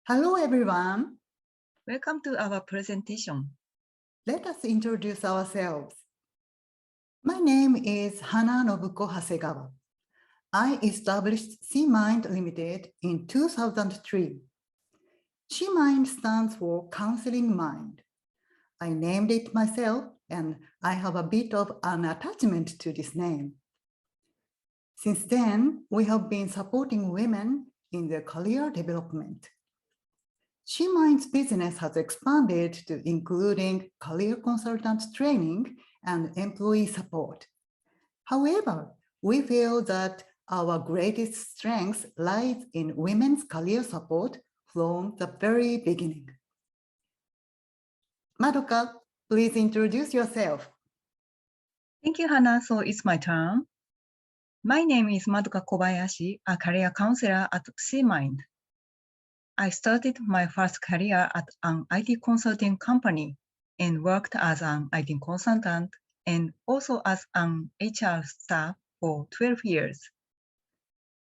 Hello, everyone. Welcome to our presentation. Let us introduce ourselves. My name is Hana Nobuko Hasegawa. I established C-Mind Limited in 2003. C-Mind stands for Counseling Mind. I named it myself, and I have a bit of an attachment to this name. Since then, we have been supporting women in their career development. C-Mind's business has expanded to including career consultant training and employee support. However, we feel that our greatest strength lies in women's career support from the very beginning. Madoka, please introduce yourself. Thank you, Hana. So it's my turn. My name is Madoka Kobayashi, a career counselor at C-Mind. I started my first career at an IT consulting company and worked as an IT consultant and also as an HR staff for 12 years.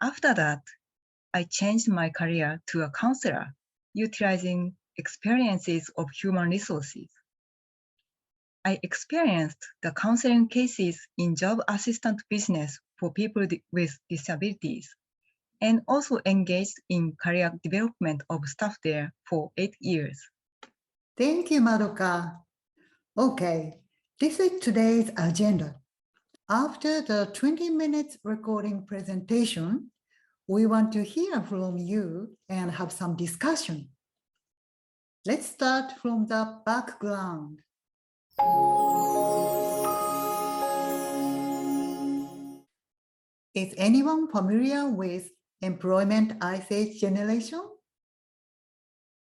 After that, I changed my career to a counselor, utilizing experiences of human resources. I experienced the counseling cases in job assistant business for people with disabilities, and also engaged in career development of staff there for 8 years. Thank you, Madoka. Okay, this is today's agenda. After the 20 minutes recording presentation, we want to hear from you and have some discussion. Let's start from the background. Is anyone familiar with employment Ice Age generation?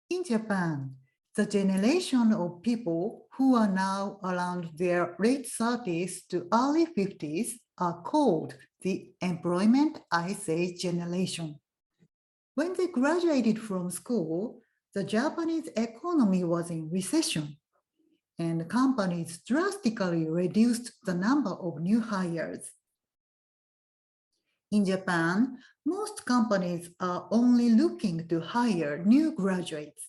In Japan, the generation of people who are now around their late 30s to early 50s are called the employment Ice Age generation. When they graduated from school, the Japanese economy was in recession, and companies drastically reduced the number of new hires. In Japan, most companies are only looking to hire new graduates.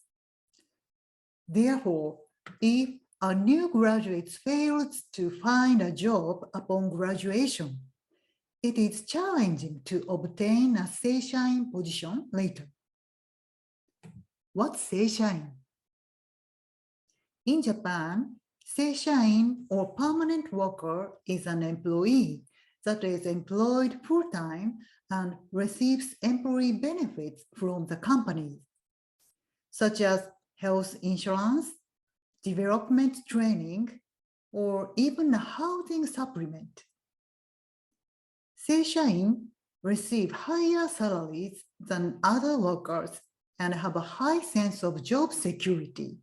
Therefore, if a new graduate fails to find a job upon graduation, it is challenging to obtain a seishain position later. What's seishain? In Japan, seishain or permanent worker is an employee that is employed full-time and receives employee benefits from the company, such as health insurance, development training, or even a housing supplement. Seishain receive higher salaries than other workers and have a high sense of job security.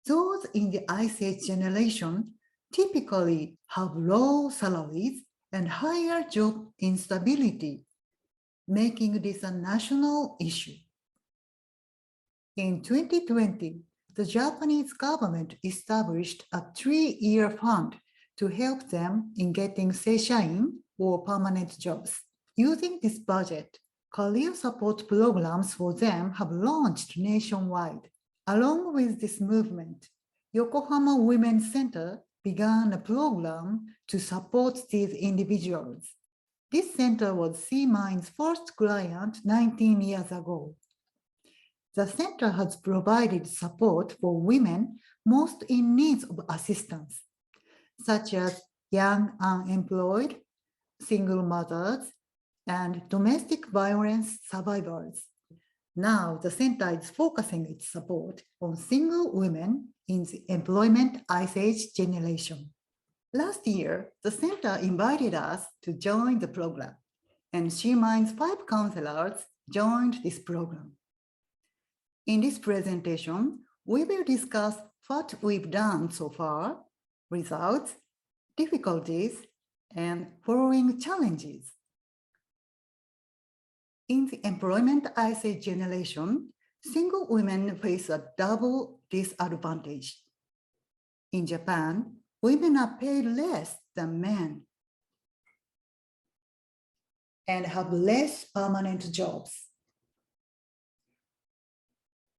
Those in the Ice Age generation typically have low salaries and higher job instability, making this a national issue. In 2020, the Japanese government established a 3-year fund to help them in getting seishain or permanent jobs. Using this budget, career support programs for them have launched nationwide. Along with this movement, Yokohama Women's Center began a program to support these individuals. This center was C-Mind's first client 19 years ago. The center has provided support for women most in need of assistance, such as young unemployed, single mothers, and domestic violence survivors. Now, the center is focusing its support on single women in the employment Ice Age generation. Last year, the center invited us to join the program, and C-Mind's 5 counselors joined this program. In this presentation, we will discuss what we've done so far, results, difficulties, and following challenges. In the employment Ice Age generation, single women face a double disadvantage. In Japan, women are paid less than men and have less permanent jobs.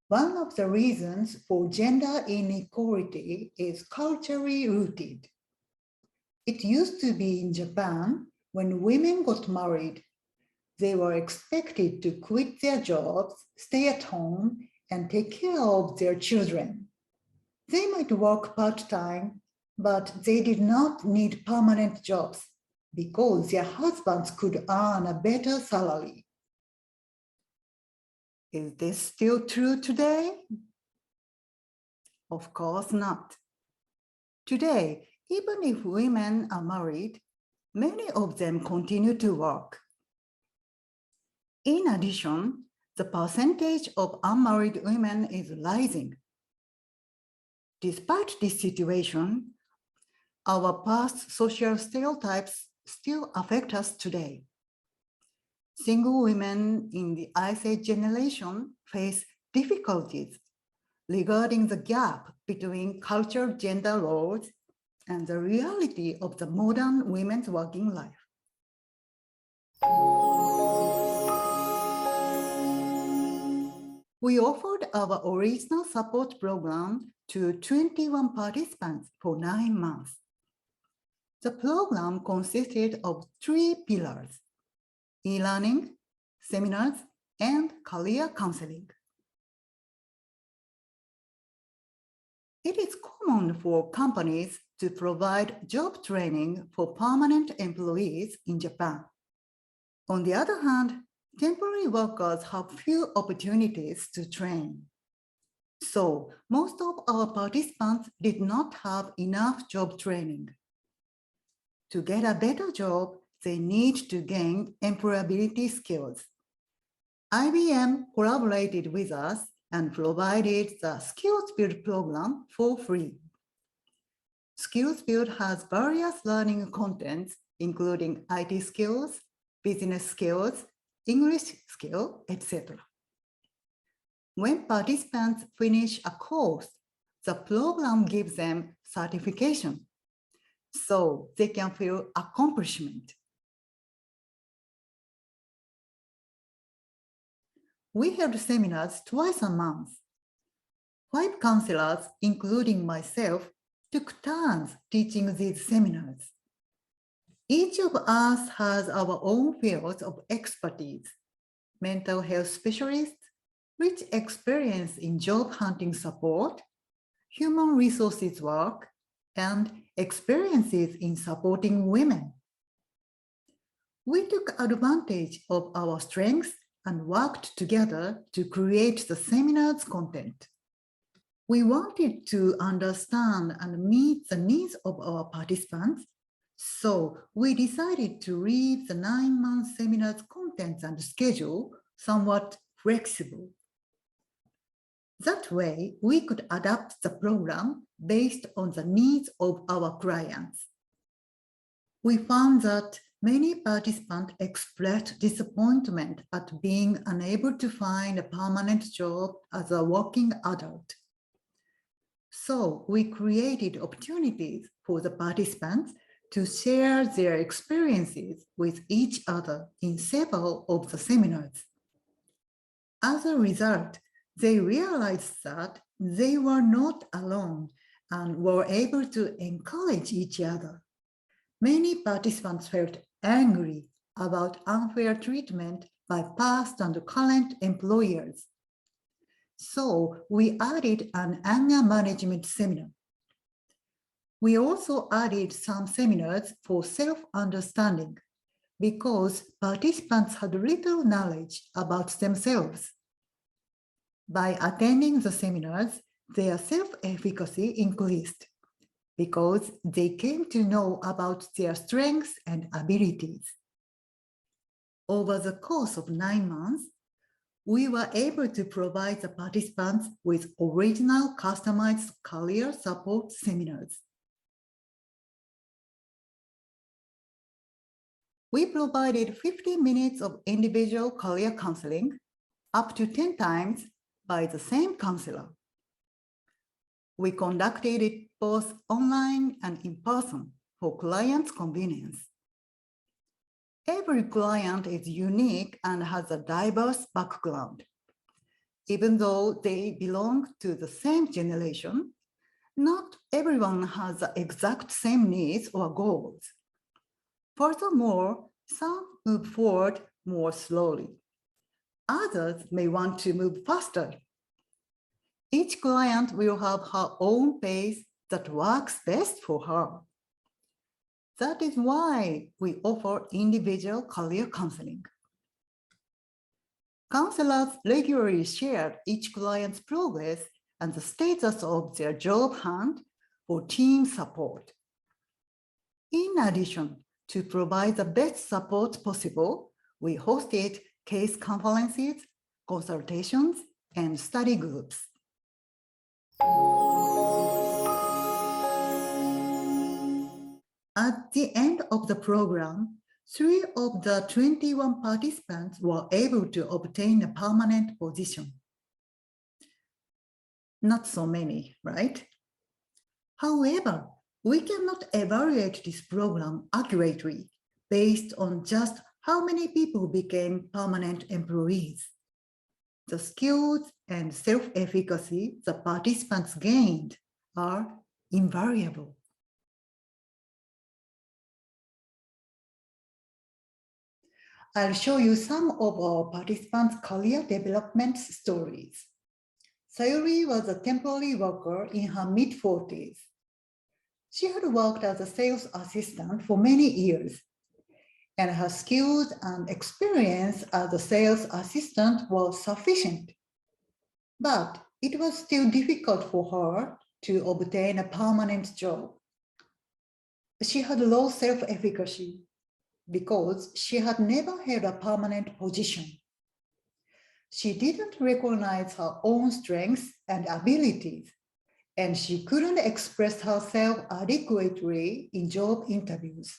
One of the reasons for gender inequality is culturally rooted. It used to be in Japan, when women got married, they were expected to quit their jobs, stay at home, and take care of their children. They might work part-time, but they did not need permanent jobs because their husbands could earn a better salary. Is this still true today? Of course not. Today, even if women are married, many of them continue to work. In addition, the percentage of unmarried women is rising. Despite this situation, our past social stereotypes still affect us today. Single women in the Ice Age generation face difficulties regarding the gap between cultural gender roles and the reality of the modern women's working life. We offered our original support program to 21 participants for 9 months. The program consisted of 3 pillars: e-learning, seminars, and career counseling. It is common for companies to provide job training for permanent employees in Japan. On the other hand, temporary workers have few opportunities to train. So most of our participants did not have enough job training. To get a better job, they need to gain employability skills. IBM collaborated with us and provided the Skills Build program for free. Skills Build has various learning contents, including IT skills, business skills, English skill, etc. When participants finish a course, the program gives them certification, so they can feel accomplishment. We held seminars twice a month. 5 counselors, including myself, took turns teaching these seminars. Each of us has our own fields of expertise: mental health specialists, rich experience in job hunting support, human resources work, and experiences in supporting women. We took advantage of our strengths and worked together to create the seminar's content. We wanted to understand and meet the needs of our participants, so we decided to leave the 9-month seminar's contents and schedule somewhat flexible. That way, we could adapt the program based on the needs of our clients. We found that many participants expressed disappointment at being unable to find a permanent job as a working adult. So we created opportunities for the participants to share their experiences with each other in several of the seminars. As a result, they realized that they were not alone and were able to encourage each other. Many participants felt angry about unfair treatment by past and current employers. So we added an anger management seminar. We also added some seminars for self-understanding because participants had little knowledge about themselves. By attending the seminars, their self-efficacy increased because they came to know about their strengths and abilities. Over the course of 9 months, we were able to provide the participants with original customized career support seminars. We provided 50 minutes of individual career counseling, up to 10 times by the same counselor. We conducted it both online and in person for clients' convenience. Every client is unique and has a diverse background. Even though they belong to the same generation, not everyone has the exact same needs or goals. Furthermore, some move forward more slowly. Others may want to move faster. Each client will have her own pace that works best for her. That is why we offer individual career counseling. Counselors regularly share each client's progress and the status of their job hunt for team support. In addition, to provide the best support possible, we hosted case conferences, consultations, and study groups. At the end of the program, 3 of the 21 participants were able to obtain a permanent position. Not so many, right? However, we cannot evaluate this program accurately based on just how many people became permanent employees. The skills and self-efficacy the participants gained are invariable. I'll show you some of our participants' career development stories. Sayuri was a temporary worker in her mid-40s. She had worked as a sales assistant for many years, and her skills and experience as a sales assistant was sufficient. But it was still difficult for her to obtain a permanent job. She had low self-efficacy because she had never held a permanent position. She didn't recognize her own strengths and abilities, and she couldn't express herself adequately in job interviews.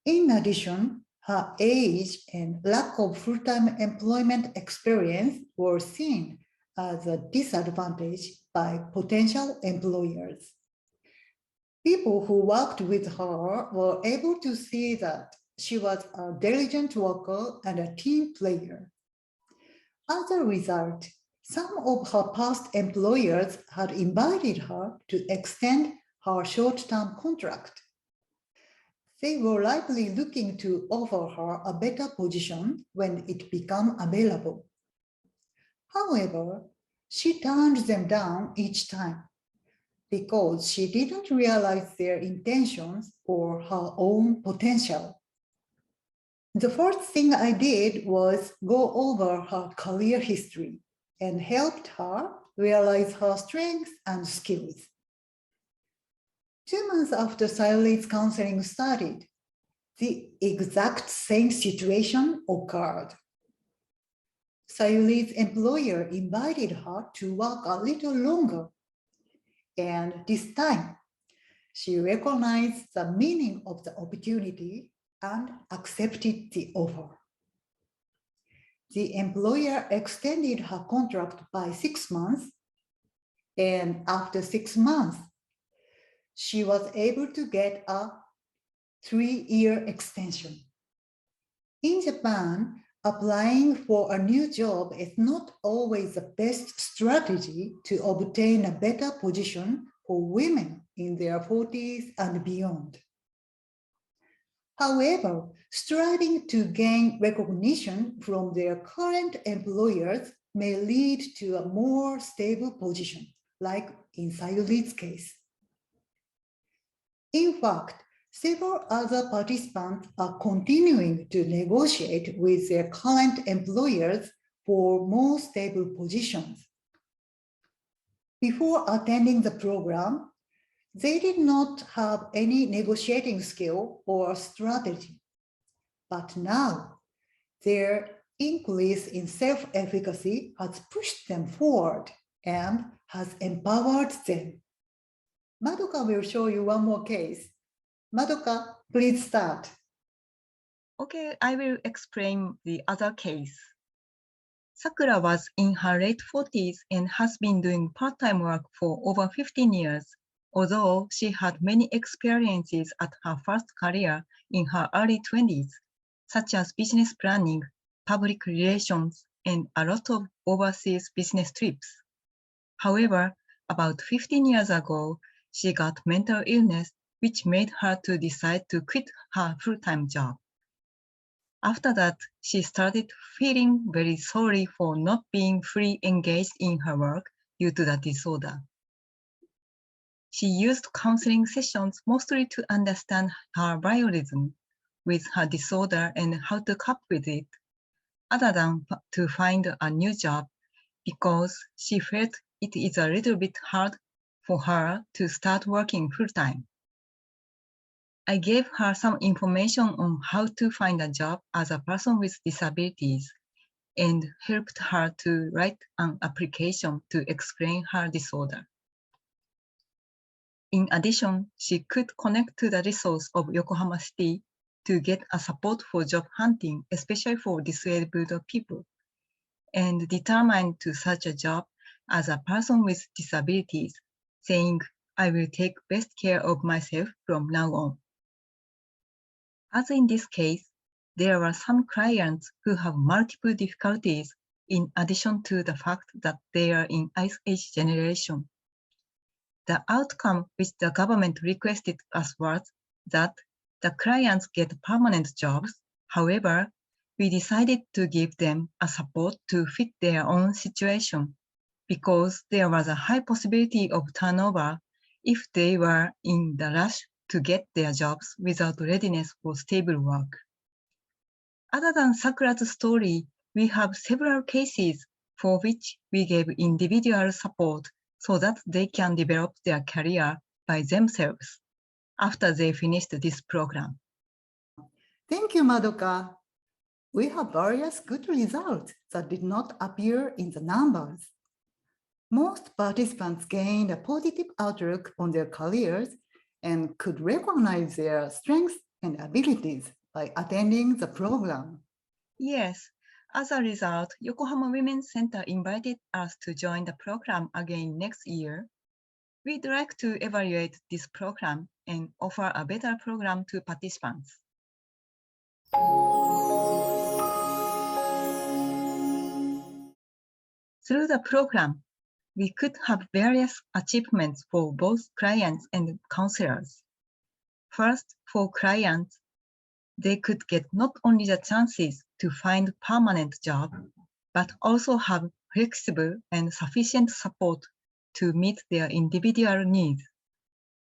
In addition, her age and lack of full-time employment experience were seen as a disadvantage by potential employers. People who worked with her were able to see that she was a diligent worker and a team player. As a result, some of her past employers had invited her to extend her short-term contract. They were likely looking to offer her a better position when it became available. However, she turned them down each time because she didn't realize their intentions or her own potential. The first thing I did was go over her career history and helped her realize her strengths and skills. 2 months after Sayuri's counseling started, the exact same situation occurred. Sayuri's employer invited her to work a little longer, and this time, she recognized the meaning of the opportunity and accepted the offer. The employer extended her contract by 6 months, and after 6 months, she was able to get a 3-year extension. In Japan, applying for a new job is not always the best strategy to obtain a better position for women in their 40s and beyond. However, striving to gain recognition from their current employers may lead to a more stable position, like in Sayuri's case. In fact, several other participants are continuing to negotiate with their current employers for more stable positions. Before attending the program, they did not have any negotiating skill or strategy. But now, their increase in self-efficacy has pushed them forward and has empowered them. Madoka will show you one more case. Madoka, please start. Okay, I will explain the other case. Sakura was in her late 40s and has been doing part-time work for over 15 years, although she had many experiences at her first career in her early 20s, such as business planning, public relations, and a lot of overseas business trips. However, about 15 years ago, she got mental illness, which made her to decide to quit her full-time job. After that, she started feeling very sorry for not being fully engaged in her work due to the disorder. She used counseling sessions mostly to understand her biorhythm with her disorder and how to cope with it, other than to find a new job, because she felt it is a little bit hard for her to start working full-time. I gave her some information on how to find a job as a person with disabilities and helped her to write an application to explain her disorder. In addition, she could connect to the resource of Yokohama City to get a support for job hunting, especially for disabled people, and determined to search a job as a person with disabilities, saying, "I will take best care of myself from now on." As in this case, there are some clients who have multiple difficulties in addition to the fact that they are in Ice Age generation. The outcome which the government requested us was that the clients get permanent jobs. However, we decided to give them a support to fit their own situation because there was a high possibility of turnover if they were in the rush to get their jobs without readiness for stable work. Other than Sakura's story, we have several cases for which we gave individual support so that they can develop their career by themselves after they finished this program. Thank you, Madoka. We have various good results that did not appear in the numbers. Most participants gained a positive outlook on their careers and could recognize their strengths and abilities by attending the program. Yes, as a result, Yokohama Women's Center invited us to join the program again next year. We'd like to evaluate this program and offer a better program to participants. Through the program, we could have various achievements for both clients and counselors. First, for clients, they could get not only the chances to find a permanent job, but also have flexible and sufficient support to meet their individual needs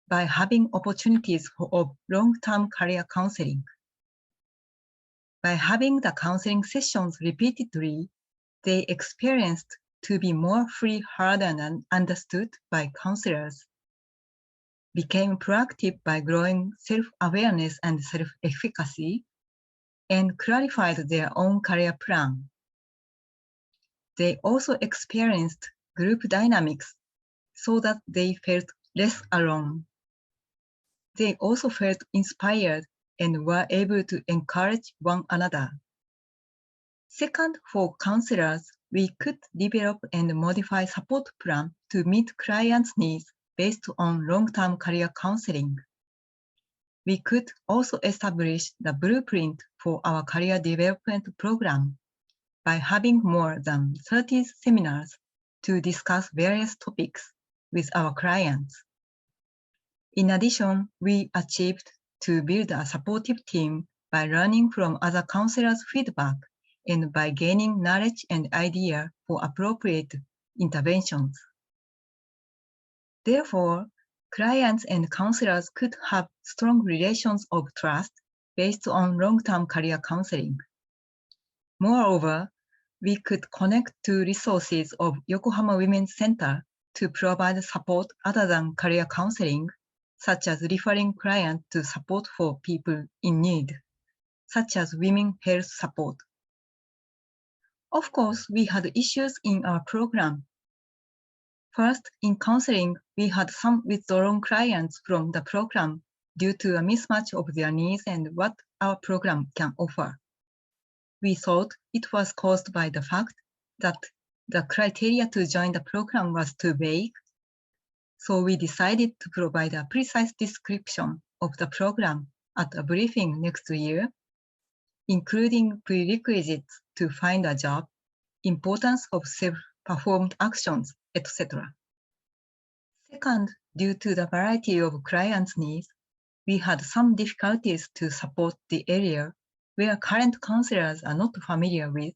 by having opportunities of long-term career counseling. By having the counseling sessions repeatedly, they experienced to be more fully heard and understood by counselors, became proactive by growing self-awareness and self-efficacy, and clarified their own career plan. They also experienced group dynamics so that they felt less alone. They also felt inspired and were able to encourage one another. Second, for counselors, we could develop and modify support plan to meet clients' needs based on long-term career counseling. We could also establish the blueprint for our career development program by having more than 30 seminars to discuss various topics with our clients. In addition, we achieved to build a supportive team by learning from other counselors' feedback and by gaining knowledge and idea for appropriate interventions. Therefore, clients and counselors could have strong relations of trust based on long-term career counseling. Moreover, we could connect to resources of Yokohama Women's Center to provide support other than career counseling, such as referring clients to support for people in need, such as women health support. Of course, we had issues in our program. First, in counseling, we had some withdrawn clients from the program due to a mismatch of their needs and what our program can offer. We thought it was caused by the fact that the criteria to join the program was too vague, so we decided to provide a precise description of the program at a briefing next year, including prerequisites to find a job importance of self-performed actions, etc. Second, due to the variety of clients' needs, we had some difficulties to support the area where current counselors are not familiar with,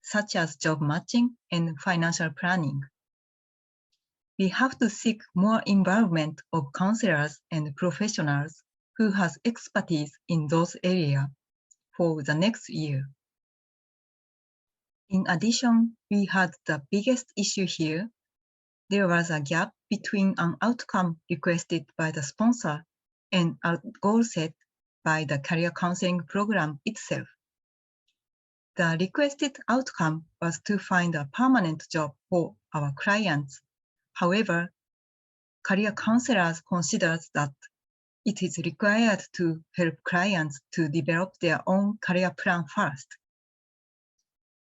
such as job matching and financial planning. We have to seek more involvement of counselors and professionals who has expertise in those areas for the next year. In addition, we had the biggest issue here. There was a gap between an outcome requested by the sponsor and a goal set by the career counseling program itself. The requested outcome was to find a permanent job for our clients. However, career counselors considered that it is required to help clients to develop their own career plan first.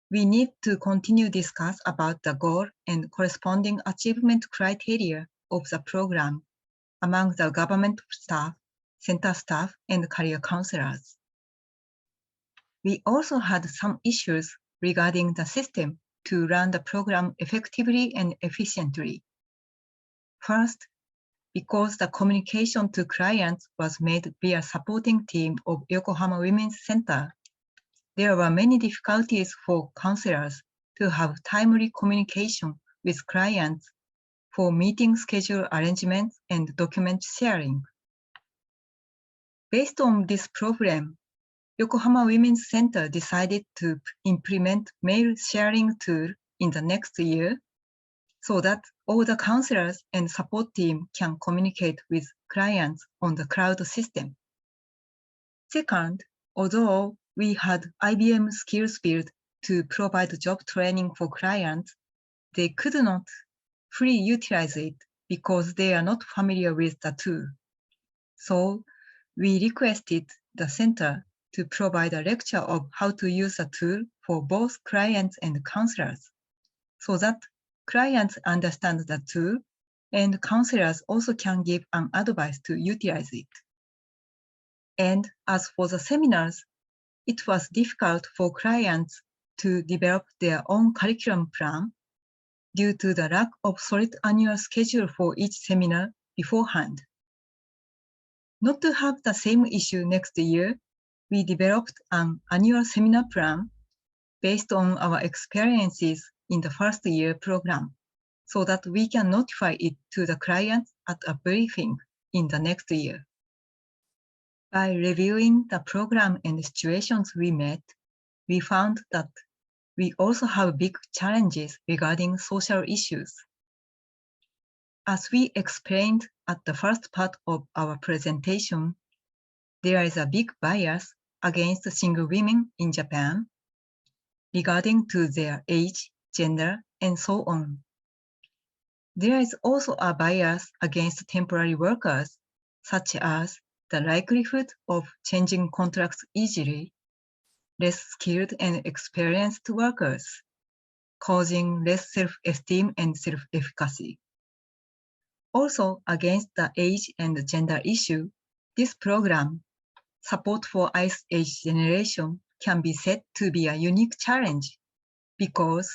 We need to continue discuss about the goal and corresponding achievement criteria of the program among the government staff, center staff, and career counselors. We also had some issues regarding the system to run the program effectively and efficiently. First, because the communication to clients was made via supporting team of Yokohama Women's Center, there were many difficulties for counselors to have timely communication with clients for meeting schedule arrangements and document sharing. Based on this problem, Yokohama Women's Center decided to implement mail sharing tool in the next year so that all the counselors and support team can communicate with clients on the cloud system. Second, although we had IBM Skills Build to provide job training for clients, they could not fully utilize it because they are not familiar with the tool. So we requested the center to provide a lecture of how to use the tool for both clients and counselors, so that clients understand the tool and counselors also can give an advice to utilize it. And as for the seminars, it was difficult for clients to develop their own curriculum plan due to the lack of solid annual schedule for each seminar beforehand. Not to have the same issue next year, we developed an annual seminar plan based on our experiences in the first year program, so that we can notify it to the clients at a briefing in the next year. By reviewing the program and situations we met, we found that we also have big challenges regarding social issues. As we explained at the first part of our presentation, there is a big bias against single women in Japan regarding to their age, gender, and so on. There is also a bias against temporary workers, such as the likelihood of changing contracts easily, less skilled and experienced workers, causing less self-esteem and self-efficacy. Also, against the age and gender issue, this program, Support for Ice Age Generation, can be said to be a unique challenge because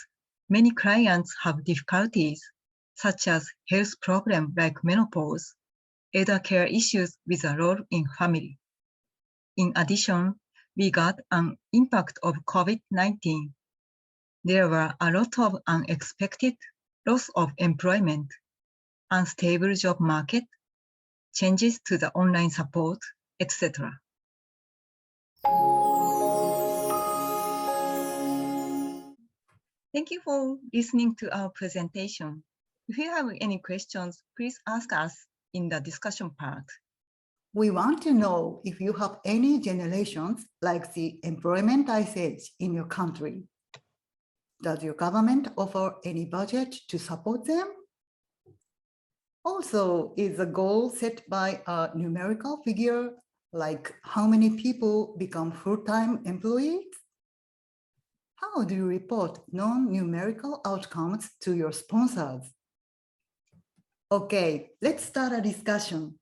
many clients have difficulties such as health problems like menopause, elder care issues with a role in family. In addition, we got an impact of COVID-19. There were a lot of unexpected loss of employment, unstable job market, changes to the online support, etc. Thank you for listening to our presentation. If you have any questions, please ask us in the discussion part. We want to know if you have any generations like the employment ice age in your country. Does your government offer any budget to support them? Also, is the goal set by a numerical figure, like how many people become full-time employees? How do you report non-numerical outcomes to your sponsors? Okay, let's start a discussion.